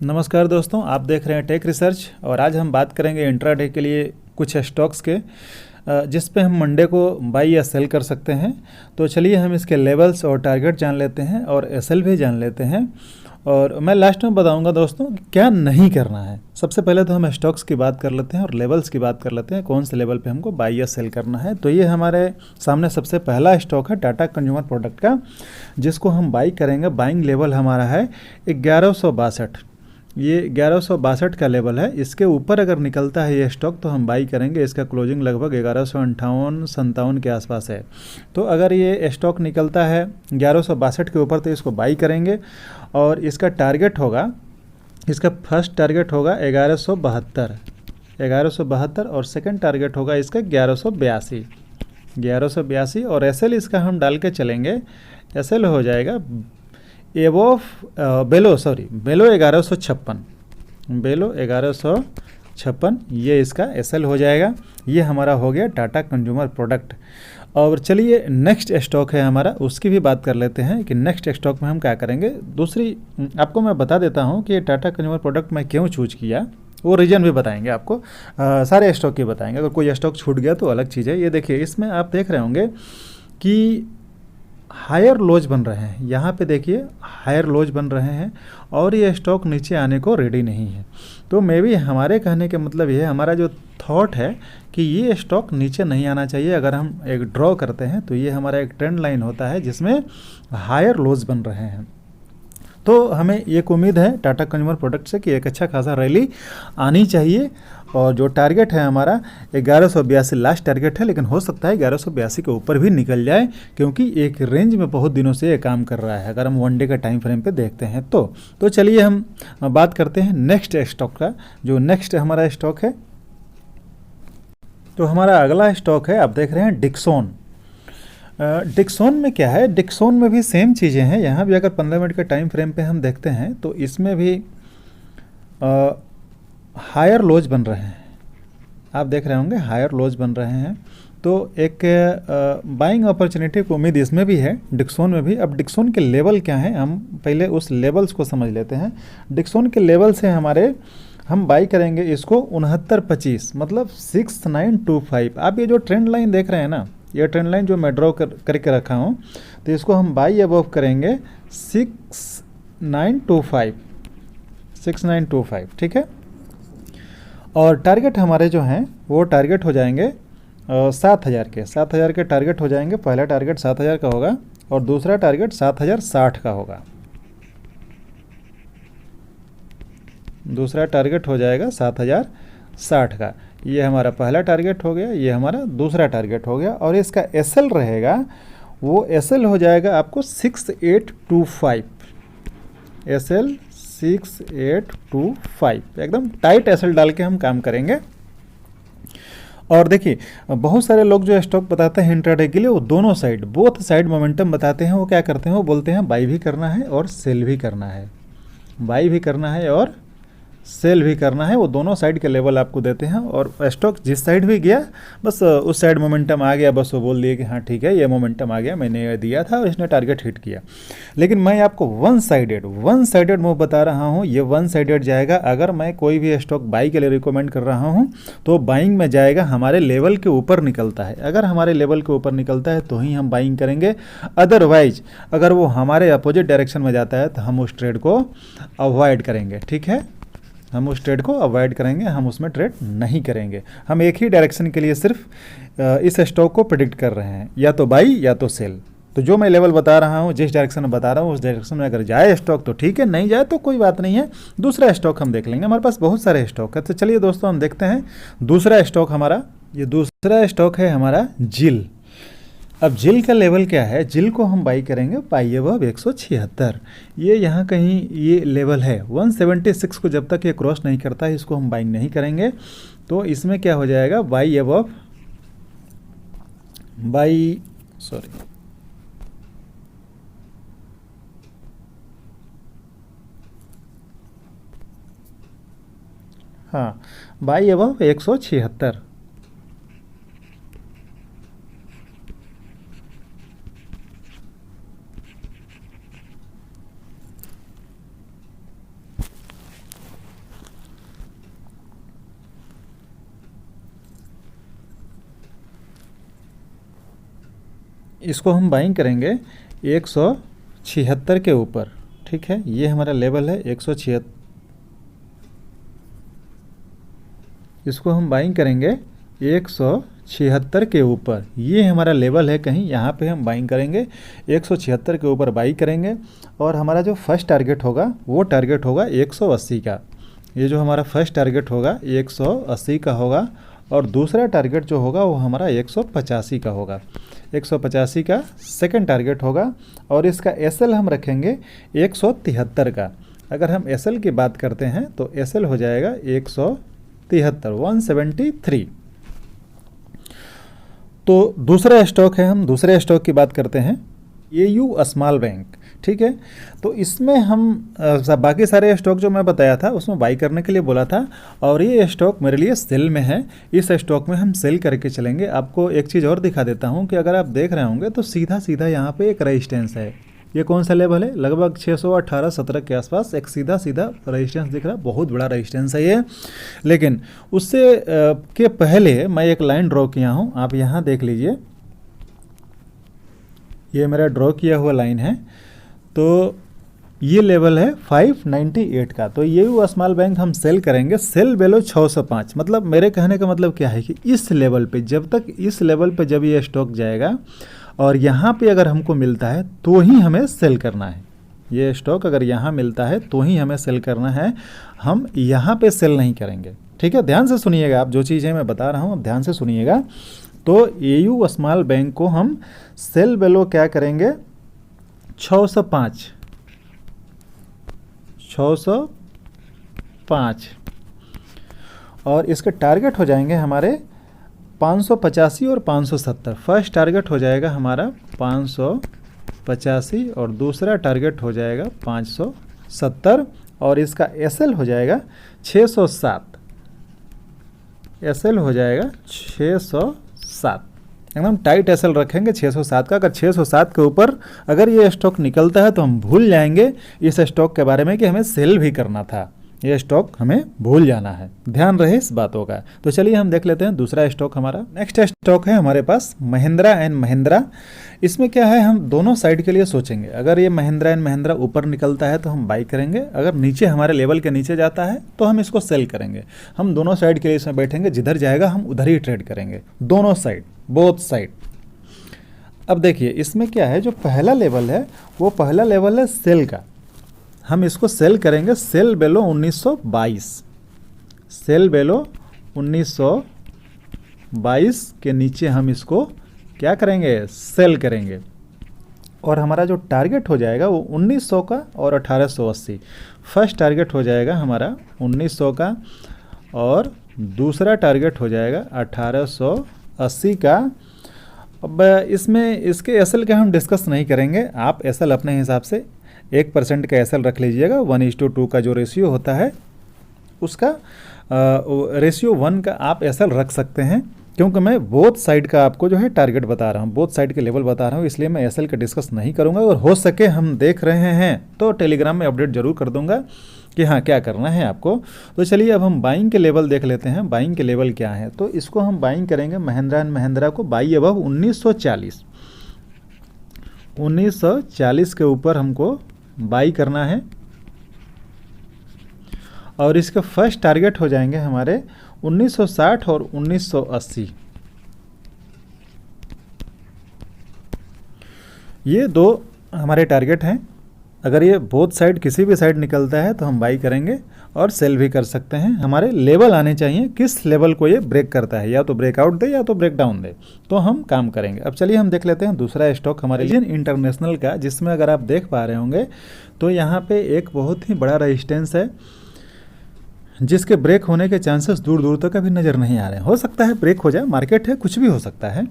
नमस्कार दोस्तों, आप देख रहे हैं टेक रिसर्च और आज हम बात करेंगे इंट्राडे के लिए कुछ स्टॉक्स के जिस पे हम मंडे को बाई या सेल कर सकते हैं। तो चलिए हम इसके लेवल्स और टारगेट जान लेते हैं और एसएल भी जान लेते हैं और मैं लास्ट में बताऊंगा दोस्तों कि क्या नहीं करना है। सबसे पहले तो हम स्टॉक्स की बात कर लेते हैं और लेवल्स की बात कर लेते हैं, कौन से लेवल पे हमको बाई या सेल करना है। तो ये हमारे सामने सबसे पहला स्टॉक है टाटा कंज्यूमर प्रोडक्ट का, जिसको हम बाई करेंगे। बाइंग लेवल हमारा है 1162। ये 1162 का लेवल है। इसके ऊपर अगर निकलता है ये स्टॉक तो हम बाई करेंगे। इसका क्लोजिंग लगभग 1158-57 के आसपास है। तो अगर ये स्टॉक निकलता है 1162 के ऊपर तो इसको बाई करेंगे और इसका टारगेट होगा, इसका फर्स्ट टारगेट होगा 1172 और सेकंड टारगेट होगा इसका 1182 और एसएल इसका हम डाल के चलेंगे। एसएल हो जाएगा बेलो 1156 ये इसका एसएल हो जाएगा। ये हमारा हो गया टाटा कंज्यूमर प्रोडक्ट। और चलिए नेक्स्ट स्टॉक है हमारा, उसकी भी बात कर लेते हैं कि नेक्स्ट स्टॉक में हम क्या करेंगे। दूसरी आपको मैं बता देता हूं कि टाटा कंज्यूमर प्रोडक्ट मैं क्यों चूज किया, वो रीजन भी बताएंगे आपको। सारे स्टॉक की बताएंगे, अगर कोई स्टॉक छूट गया तो अलग चीज़ है। ये देखिए, इसमें आप देख रहे होंगे कि हायर लोज बन रहे हैं। यहाँ पे देखिए हायर लोज बन रहे हैं और ये स्टॉक नीचे आने को रेडी नहीं है। तो मे बी हमारे कहने के मतलब ये है, हमारा जो थॉट है कि ये स्टॉक नीचे नहीं आना चाहिए। अगर हम एक ड्रॉ करते हैं तो ये हमारा एक ट्रेंड लाइन होता है जिसमें हायर लोज बन रहे हैं। तो हमें एक उम्मीद है टाटा कंज्यूमर प्रोडक्ट से कि एक अच्छा खासा रैली आनी चाहिए। और जो टारगेट है हमारा 1182 लास्ट टारगेट है, लेकिन हो सकता है 1182 के ऊपर भी निकल जाए, क्योंकि एक रेंज में बहुत दिनों से ये काम कर रहा है अगर हम वन डे का टाइम फ्रेम पे देखते हैं तो चलिए हम बात करते हैं नेक्स्ट स्टॉक का। जो नेक्स्ट हमारा स्टॉक है, तो हमारा अगला स्टॉक है, आप देख रहे हैं डिक्सॉन। डिक्सॉन में क्या है, डिक्सॉन में भी सेम चीज़ें हैं। यहाँ भी अगर 15 मिनट के टाइम फ्रेम पे हम देखते हैं तो इसमें भी हायर लोज बन रहे हैं। आप देख रहे होंगे हायर लोज बन रहे हैं। तो एक बाइंग अपॉर्चुनिटी की उम्मीद इसमें भी है, डिक्सॉन में भी। अब डिक्सॉन के लेवल क्या हैं, हम पहले उस लेवल्स को समझ लेते हैं। डिक्सॉन के लेवल से हमारे हम बाई करेंगे इसको 6925, मतलब 6925। आप ये जो ट्रेंड लाइन देख रहे हैं ना, ये ट्रेंड लाइन जो मैं ड्रॉ करके रखा हूँ, तो इसको हम बाई अबव करेंगे 6925, ठीक है। और टारगेट हमारे जो हैं वो टारगेट हो जाएंगे 7000 के टारगेट हो जाएंगे। पहला टारगेट 7000 का होगा और दूसरा टारगेट 7060 का होगा। दूसरा टारगेट हो जाएगा 7060 का। ये हमारा पहला टारगेट हो गया, ये हमारा दूसरा टारगेट हो गया। और इसका एसएल रहेगा, वो एसएल हो जाएगा आपको 6825। एसएल 6825, एकदम टाइट एसएल डाल के हम काम करेंगे। और देखिए, बहुत सारे लोग जो स्टॉक बताते हैं इंट्राडे के लिए, वो दोनों साइड, बोथ साइड मोमेंटम बताते हैं। वो क्या करते हैं, वो बोलते हैं बाई भी करना है और सेल भी करना है, बाई भी करना है और सेल भी करना है। वो दोनों साइड के लेवल आपको देते हैं और स्टॉक जिस साइड भी गया बस उस साइड मोमेंटम आ गया, बस वो बोल दिए कि हाँ ठीक है ये मोमेंटम आ गया, मैंने ये दिया था और इसने टारगेट हिट किया। लेकिन मैं आपको वन साइडेड मूव बता रहा हूँ। ये वन साइडेड जाएगा। अगर मैं कोई भी स्टॉक बाई के लिए रिकमेंड कर रहा हूँ तो बाइंग में जाएगा, हमारे लेवल के ऊपर निकलता है। अगर हमारे लेवल के ऊपर निकलता है तो ही हम बाइंग करेंगे। अदरवाइज अगर वो हमारे अपोजिट डायरेक्शन में जाता है तो हम उस ट्रेड को अवॉइड करेंगे, ठीक है। हम उस ट्रेड को अवॉइड करेंगे, हम उसमें ट्रेड नहीं करेंगे। हम एक ही डायरेक्शन के लिए सिर्फ इस स्टॉक को प्रेडिक्ट कर रहे हैं, या तो बाई या तो सेल। तो जो मैं लेवल बता रहा हूँ, जिस डायरेक्शन में बता रहा हूँ, उस डायरेक्शन में अगर जाए स्टॉक तो ठीक है, नहीं जाए तो कोई बात नहीं है, दूसरा स्टॉक हम देख लेंगे। हमारे पास बहुत सारे स्टॉक है। तो चलिए दोस्तों हम देखते हैं दूसरा स्टॉक हमारा। ये दूसरा स्टॉक है हमारा जिल। अब जिल का लेवल क्या है, जिल को हम बाई करेंगे बाई अबव 176। ये यहाँ कहीं ये लेवल है 176 को जब तक ये क्रॉस नहीं करता है इसको हम बाइंग नहीं करेंगे। तो इसमें क्या हो जाएगा, बाई अबव हाँ, बाई अबव 176। इसको हम बाइंग करेंगे 176 के ऊपर, ठीक है। ये हमारा लेवल है 176, इसको हम बाइंग करेंगे 176 के ऊपर। ये हमारा लेवल है कहीं, यहाँ पे हम बाइंग करेंगे 176 के ऊपर बाई करेंगे। और हमारा जो फर्स्ट टारगेट होगा वो टारगेट होगा 180 का। ये जो हमारा फर्स्ट टारगेट होगा 180 का होगा, और दूसरा टारगेट जो होगा वो हमारा 185 का होगा। 185 का सेकंड टारगेट होगा, और इसका एसएल हम रखेंगे 173 का। अगर हम एसएल की बात करते हैं तो एसएल हो जाएगा 173। तो दूसरा स्टॉक है, हम दूसरे स्टॉक की बात करते हैं, एयू स्मॉल बैंक, ठीक है। तो इसमें हम बाकी सारे स्टॉक जो मैं बताया था उसमें बाई करने के लिए बोला था, और ये स्टॉक मेरे लिए सेल में है। इस स्टॉक में हम सेल करके चलेंगे। आपको एक चीज़ और दिखा देता हूँ कि अगर आप देख रहे होंगे तो सीधा सीधा यहाँ पे एक रेजिस्टेंस है। ये कौन सा लेवल है? लगभग 618-17 के आसपास एक सीधा सीधा रेजिस्टेंस दिख रहा है। बहुत बड़ा रेजिस्टेंस है ये। लेकिन उससे के पहले मैं एक लाइन ड्रॉ किया हूँ, आप यहाँ देख लीजिए। ये मेरा ड्रॉ किया हुआ लाइन है। तो ये लेवल है 598 का। तो ये भी स्मॉल बैंक हम सेल करेंगे, सेल बेलो 605। मतलब मेरे कहने का मतलब क्या है कि इस लेवल पे, जब तक इस लेवल पे जब ये स्टॉक जाएगा और यहाँ पे अगर हमको मिलता है तो ही हमें सेल करना है। ये स्टॉक अगर यहाँ मिलता है तो ही हमें सेल करना है, हम यहाँ पे सेल नहीं करेंगे, ठीक है। ध्यान से सुनिएगा, आप जो चीज़ें मैं बता रहा हूँ आप ध्यान से सुनिएगा। तो एयू स्मॉल बैंक को हम सेल बेलो क्या करेंगे? 605 और इसके टारगेट हो जाएंगे हमारे 585 और 570। फर्स्ट टारगेट हो जाएगा हमारा 585 और दूसरा टारगेट हो जाएगा 570, और इसका एसएल हो जाएगा 607। एसएल हो जाएगा 607, एकदम टाइट एसएल रखेंगे 607 का। अगर 607 के ऊपर अगर ये स्टॉक निकलता है तो हम भूल जाएंगे इस स्टॉक के बारे में कि हमें सेल भी करना था। ये स्टॉक हमें भूल जाना है, ध्यान रहे इस बातों का। तो चलिए हम देख लेते हैं दूसरा स्टॉक हमारा। नेक्स्ट स्टॉक है हमारे पास महिंद्रा एंड महिंद्रा। इसमें क्या है, हम दोनों साइड के लिए सोचेंगे। अगर ये महिंद्रा एंड महिंद्रा ऊपर निकलता है तो हम बाई करेंगे, अगर नीचे हमारे लेवल के नीचे जाता है तो हम इसको सेल करेंगे। हम दोनों साइड के लिए इसमें बैठेंगे, जिधर जाएगा हम उधर ही ट्रेड करेंगे, दोनों साइड, बोथ साइड। अब देखिए इसमें क्या है, जो पहला लेवल है वो पहला लेवल है सेल का। हम इसको सेल करेंगे सेल बेलो 1922। सेल बेलो 1922 के नीचे हम इसको क्या करेंगे? सेल करेंगे। और हमारा जो टारगेट हो जाएगा वो 1900 का और 1880। फर्स्ट टारगेट हो जाएगा हमारा 1900 का और दूसरा टारगेट हो जाएगा 1880 का। अब इसमें इसके एसएल का हम डिस्कस नहीं करेंगे, आप एसएल अपने हिसाब से 1% का एसएल रख लीजिएगा। 1:2 का जो रेशियो होता है उसका रेशियो 1 का आप एसएल रख सकते हैं, क्योंकि मैं बोथ साइड का आपको जो है टारगेट बता रहा हूँ, बोथ साइड के लेवल बता रहा हूँ, इसलिए मैं एसएल का डिस्कस नहीं करूँगा। और हो सके हम देख रहे हैं तो टेलीग्राम में अपडेट जरूर कर दूंगा कि हाँ क्या करना है आपको। तो चलिए अब हम बाइंग के लेवल देख लेते हैं। बाइंग के लेवल क्या है, तो इसको हम बाइंग करेंगे महिंद्रा एंड महिंद्रा को बाई अबव 1940। 1940 के ऊपर हमको बाई करना है, और इसके फर्स्ट टारगेट हो जाएंगे हमारे 1960 और 1980। ये दो हमारे टारगेट हैं। अगर ये बोथ साइड किसी भी साइड निकलता है तो हम बाई करेंगे और सेल भी कर सकते हैं। हमारे लेवल आने चाहिए, किस लेवल को ये ब्रेक करता है, या तो ब्रेकआउट दे या तो ब्रेक डाउन दे, तो हम काम करेंगे। अब चलिए हम देख लेते हैं दूसरा स्टॉक हमारे लिए इंटरनेशनल का, जिसमें अगर आप देख पा रहे होंगे तो यहाँ पे एक बहुत ही बड़ा रेजिस्टेंस है, जिसके ब्रेक होने के चांसेस दूर दूर तक अभी नज़र नहीं आ रहे हैं। हो सकता है ब्रेक हो जाए, मार्केट है, कुछ भी हो सकता है।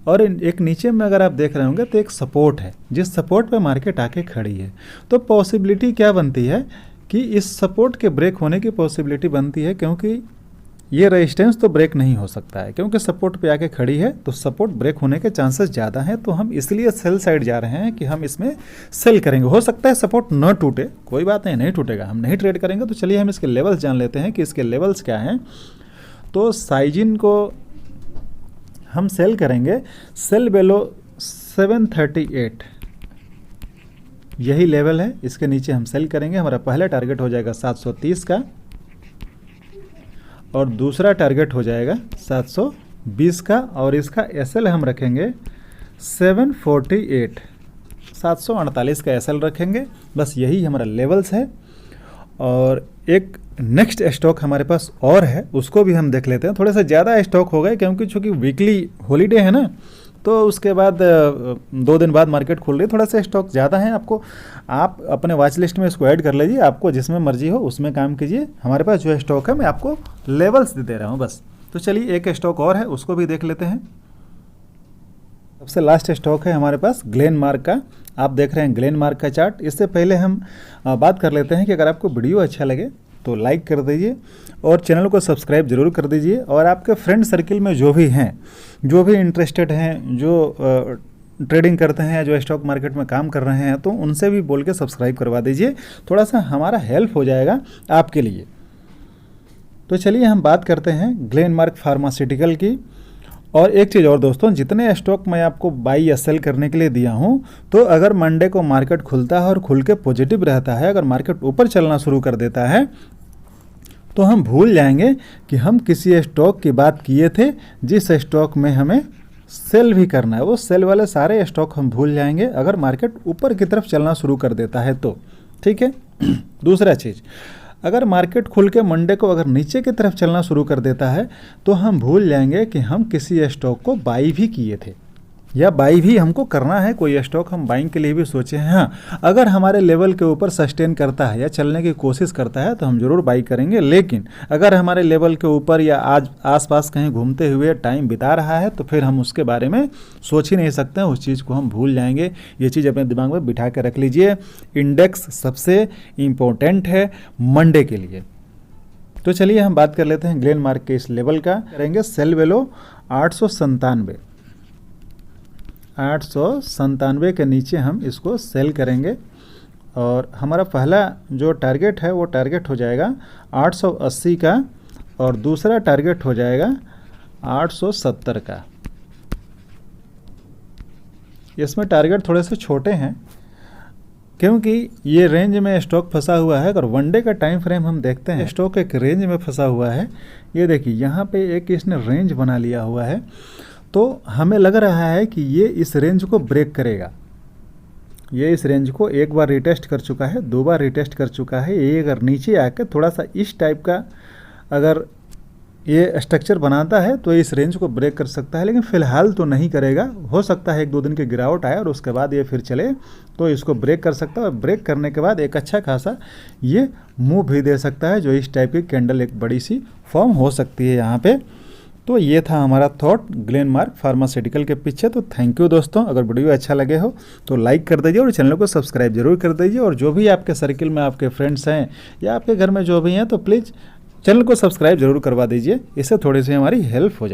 और एक नीचे में अगर आप देख रहे होंगे तो एक सपोर्ट है, जिस सपोर्ट पे मार्केट आके खड़ी है। तो पॉसिबिलिटी क्या बनती है कि इस सपोर्ट के ब्रेक होने की पॉसिबिलिटी बनती है, क्योंकि ये रेजिस्टेंस तो ब्रेक नहीं हो सकता है, क्योंकि सपोर्ट पे आके खड़ी है, तो सपोर्ट ब्रेक होने के चांसेस ज़्यादा हैं। तो हम इसलिए सेल साइड जा रहे हैं कि हम इसमें सेल करेंगे। हो सकता है सपोर्ट न टूटे, कोई बात नहीं, नहीं टूटेगा, हम नहीं ट्रेड करेंगे। तो चलिए हम इसके लेवल्स जान लेते हैं कि इसके लेवल्स क्या हैं। तो साइजिन को हम सेल करेंगे सेल बेलो 738 यही लेवल है, इसके नीचे हम सेल करेंगे। हमारा पहला टारगेट हो जाएगा 730 का और दूसरा टारगेट हो जाएगा 720 का और इसका एसएल हम रखेंगे 748, 748 का एसएल रखेंगे। बस यही हमारा लेवल्स है। और एक नेक्स्ट स्टॉक हमारे पास और है, उसको भी हम देख लेते हैं। थोड़ा सा ज़्यादा स्टॉक हो गए क्योंकि चूँकि वीकली हॉलीडे है ना, तो उसके बाद 2 दिन बाद मार्केट खुल रही है, थोड़ा सा स्टॉक ज़्यादा है। आप अपने वॉच लिस्ट में इसको ऐड कर लीजिए, आपको जिसमें मर्जी हो उसमें काम कीजिए। हमारे पास जो स्टॉक है मैं आपको लेवल्स दे रहा हूँ बस। तो चलिए एक स्टॉक और है, उसको भी देख लेते हैं। सबसे लास्ट स्टॉक है हमारे पास ग्लेनमार्क का। आप देख रहे हैं ग्लेनमार्क का चार्ट। इससे पहले हम बात कर लेते हैं कि अगर आपको वीडियो अच्छा लगे तो लाइक कर दीजिए और चैनल को सब्सक्राइब जरूर कर दीजिए। और आपके फ्रेंड सर्किल में जो भी हैं, जो भी इंटरेस्टेड हैं, जो ट्रेडिंग करते हैं, जो स्टॉक मार्केट में काम कर रहे हैं, तो उनसे भी बोल के सब्सक्राइब करवा दीजिए। थोड़ा सा हमारा हेल्प हो जाएगा आपके लिए। तो चलिए हम बात करते हैं ग्लेनमार्क फार्मास्यूटिकल की। और एक चीज़ और दोस्तों, जितने स्टॉक मैं आपको बाई या सेल करने के लिए दिया हूँ, तो अगर मंडे को मार्केट खुलता है और खुल के पॉजिटिव रहता है, अगर मार्केट ऊपर चलना शुरू कर देता है, तो हम भूल जाएंगे कि हम किसी स्टॉक की बात किए थे जिस स्टॉक में हमें सेल भी करना है। वो सेल वाले सारे स्टॉक हम भूल जाएंगे अगर मार्केट ऊपर की तरफ चलना शुरू कर देता है तो। ठीक है। दूसरा चीज़, अगर मार्केट खुल के मंडे को अगर नीचे की तरफ चलना शुरू कर देता है, तो हम भूल जाएंगे कि हम किसी स्टॉक को बाई भी किए थे या बाई भी हमको करना है। कोई स्टॉक हम बाइंग के लिए भी सोचे हैं। हाँ, अगर हमारे लेवल के ऊपर सस्टेन करता है या चलने की कोशिश करता है तो हम ज़रूर बाई करेंगे। लेकिन अगर हमारे लेवल के ऊपर या आज आसपास कहीं घूमते हुए टाइम बिता रहा है, तो फिर हम उसके बारे में सोच ही नहीं सकते हैं, उस चीज़ को हम भूल जाएंगे। ये चीज़ अपने दिमाग में बिठा के रख लीजिए। इंडेक्स सबसे इम्पोर्टेंट है मंडे के लिए। तो चलिए हम बात कर लेते हैं ग्लेनमार्क के इस लेवल का। करेंगे सेल वैल्यू 897, 897 के नीचे हम इसको सेल करेंगे। और हमारा पहला जो टारगेट है वो टारगेट हो जाएगा 880 का और दूसरा टारगेट हो जाएगा 870 का। इसमें टारगेट थोड़े से छोटे हैं क्योंकि ये रेंज में स्टॉक फंसा हुआ है। अगर वनडे का टाइम फ्रेम हम देखते हैं, स्टॉक एक रेंज में फंसा हुआ है। ये देखिए यहाँ पे एक इसने रेंज बना लिया हुआ है, तो हमें लग रहा है कि ये इस रेंज को ब्रेक करेगा। ये इस रेंज को एक बार रिटेस्ट कर चुका है, 2 बार रिटेस्ट कर चुका है। ये अगर नीचे आकर थोड़ा सा इस टाइप का अगर ये स्ट्रक्चर बनाता है तो इस रेंज को ब्रेक कर सकता है, लेकिन फ़िलहाल तो नहीं करेगा। हो सकता है 1-2 दिन की गिरावट आए और उसके बाद ये फिर चले तो इसको ब्रेक कर सकता है। और ब्रेक करने के बाद एक अच्छा खासा ये मूव भी दे सकता है, जो इस टाइप की कैंडल एक बड़ी सी फॉर्म हो सकती है यहाँ पे। तो ये था हमारा थॉट ग्लेनमार्क फार्मास्यूटिकल के पीछे। तो थैंक यू दोस्तों। अगर वीडियो अच्छा लगे हो तो लाइक कर दीजिए और चैनल को सब्सक्राइब जरूर कर दीजिए। और जो भी आपके सर्किल में आपके फ्रेंड्स हैं या आपके घर में जो भी हैं, तो प्लीज़ चैनल को सब्सक्राइब जरूर करवा दीजिए। इससे थोड़ी सी हमारी हेल्प हो जाए।